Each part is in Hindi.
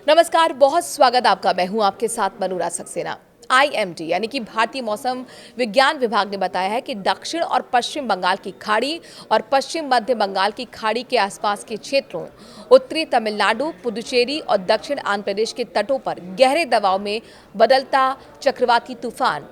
नमस्कार, बहुत स्वागत आपका। मैं हूं आपके साथ मनूरा सक्सेना। आईएमडी यानी कि भारतीय मौसम विज्ञान विभाग ने बताया है कि दक्षिण और पश्चिम बंगाल की खाड़ी और पश्चिम मध्य बंगाल की खाड़ी के आसपास के क्षेत्रों, उत्तरी तमिलनाडु, पुदुचेरी और दक्षिण आंध्र प्रदेश के तटों पर गहरे दबाव में बदलता चक्रवाती तूफान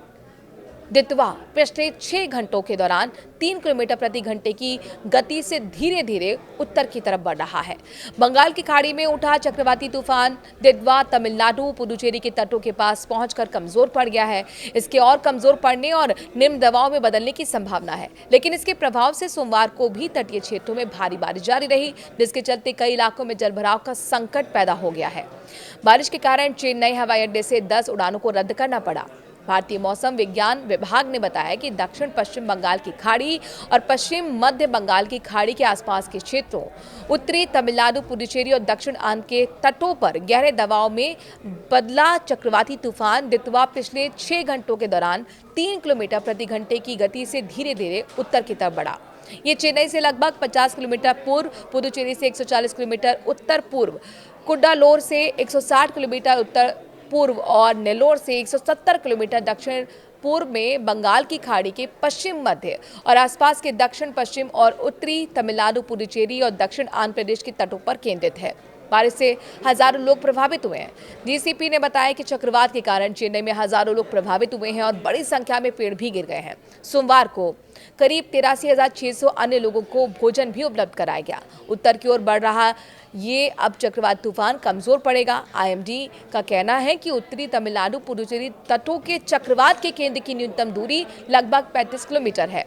दितवा पिछले 6 घंटों के दौरान 3 किलोमीटर प्रति घंटे की गति से धीरे धीरे उत्तर की तरफ बढ़ रहा है। बंगाल की खाड़ी में उठा चक्रवाती तूफान दितवा तमिलनाडु पुदुचेरी के तटों के पास पहुंचकर कमजोर पड़ गया है। इसके और कमजोर पड़ने और निम्न दबाव में बदलने की संभावना है, लेकिन इसके प्रभाव से सोमवार को भी तटीय क्षेत्रों में भारी बारिश जारी रही, जिसके चलते कई इलाकों में जलभराव का संकट पैदा हो गया है। बारिश के कारण चेन्नई हवाई अड्डे से 10 उड़ानों को रद्द करना पड़ा। भारतीय मौसम विज्ञान विभाग ने बताया कि दक्षिण पश्चिम बंगाल की खाड़ी और पश्चिम मध्य बंगाल की खाड़ी के आसपास के क्षेत्रों, उत्तरी तमिलनाडु, पुडुचेरी और दक्षिण आंध्र के तटों पर गहरे दबाव में बदला चक्रवाती तूफान दितवा पिछले 6 घंटों के दौरान 3 किलोमीटर प्रति घंटे की गति से धीरे धीरे उत्तर की तरफ बढ़ा। ये चेन्नई से लगभग 50 किलोमीटर पूर्व, पुदुचेरी से 140 किलोमीटर उत्तर पूर्व, कुड्डालोर से 160 किलोमीटर उत्तर पूर्व और नेल्लोर से 170 किलोमीटर दक्षिण पूर्व में बंगाल की खाड़ी के पश्चिम मध्य और आसपास के दक्षिण पश्चिम और उत्तरी तमिलनाडु, पुडुचेरी और दक्षिण आंध्र प्रदेश के तटों पर केंद्रित है। बारिश से हजारों लोग प्रभावित हुए हैं। डीसीपी ने बताया कि चक्रवात के कारण चेन्नई में हजारों लोग प्रभावित हुए हैं और बड़ी संख्या में पेड़ भी गिर गए हैं। सोमवार को करीब 83,600 अन्य लोगों को भोजन भी उपलब्ध कराया गया। उत्तर की ओर बढ़ रहा ये अब चक्रवात तूफान कमजोर पड़ेगा। आईएमडी का कहना है कि उत्तरी तमिलनाडु पुडुचेरी तटों के चक्रवात के केंद्र की न्यूनतम दूरी लगभग 35 किलोमीटर है।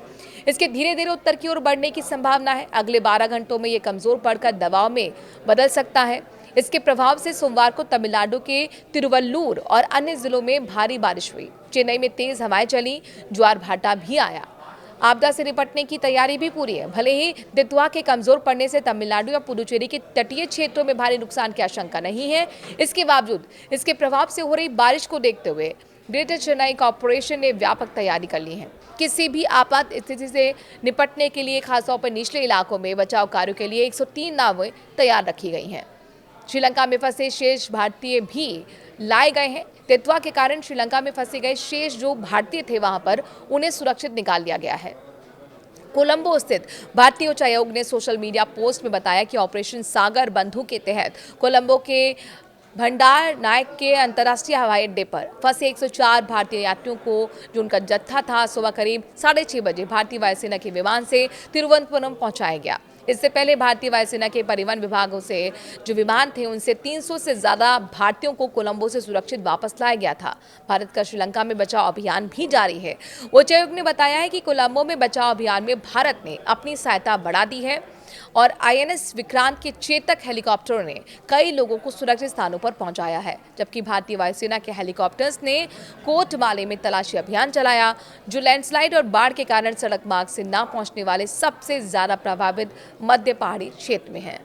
इसके धीरे धीरे उत्तर की ओर बढ़ने की संभावना है। अगले 12 घंटों में ये कमजोर पड़कर दबाव में बदल सकता है। इसके प्रभाव से सोमवार को तमिलनाडु के तिरुवल्लुर और अन्य जिलों में भारी बारिश हुई। चेन्नई में तेज हवाएं चली, ज्वार भाटा भी आया। आपदा से निपटने की तैयारी भी पूरी है। भले ही दितवा के कमजोर पड़ने से तमिलनाडु या पुडुचेरी के तटीय क्षेत्रों में भारी नुकसान की आशंका नहीं है, इसके बावजूद इसके प्रभाव से हो रही बारिश को देखते हुए ग्रेटर चेन्नई कॉर्पोरेशन ने व्यापक तैयारी कर ली है। किसी भी आपात स्थिति से निपटने के लिए खासतौर पर निचले इलाकों में बचाव कार्यों के लिए 103 नावें तैयार रखी गई हैं। श्रीलंका में फंसे शेष भारतीय भी लाए गए हैं। दितवा के कारण श्रीलंका में फंसे गए शेष जो भारतीय थे वहां पर उन्हें सुरक्षित निकाल लिया गया है। कोलंबो स्थित भारतीय उच्चायोग ने सोशल मीडिया पोस्ट में बताया कि ऑपरेशन सागर बंधु के तहत कोलंबो के भंडार नायक के अंतर्राष्ट्रीय हवाई अड्डे पर फंसे 104 भारतीय यात्रियों को, जो उनका जत्था था, सुबह करीब 6:30 बजे भारतीय वायुसेना के विमान से तिरुवनंतपुरम पहुंचाया गया। इससे पहले भारतीय वायुसेना के परिवहन विभागों से जो विमान थे उनसे 300 से ज्यादा भारतीयों को कोलंबो से सुरक्षित वापस लाया गया था। भारत का श्रीलंका में बचाव अभियान भी जारी है। उच्चायोग ने बताया है कि कोलंबो में बचाव अभियान में भारत ने अपनी सहायता बढ़ा दी है और आईएनएस विक्रांत के चेतक हेलीकॉप्टरों ने कई लोगों को सुरक्षित स्थानों पर पहुंचाया है, जबकि भारतीय वायुसेना के हेलीकॉप्टर्स ने कोटमाले में तलाशी अभियान चलाया, जो लैंडस्लाइड और बाढ़ के कारण सड़क मार्ग से न पहुंचने वाले सबसे ज्यादा प्रभावित मध्य पहाड़ी क्षेत्र में है।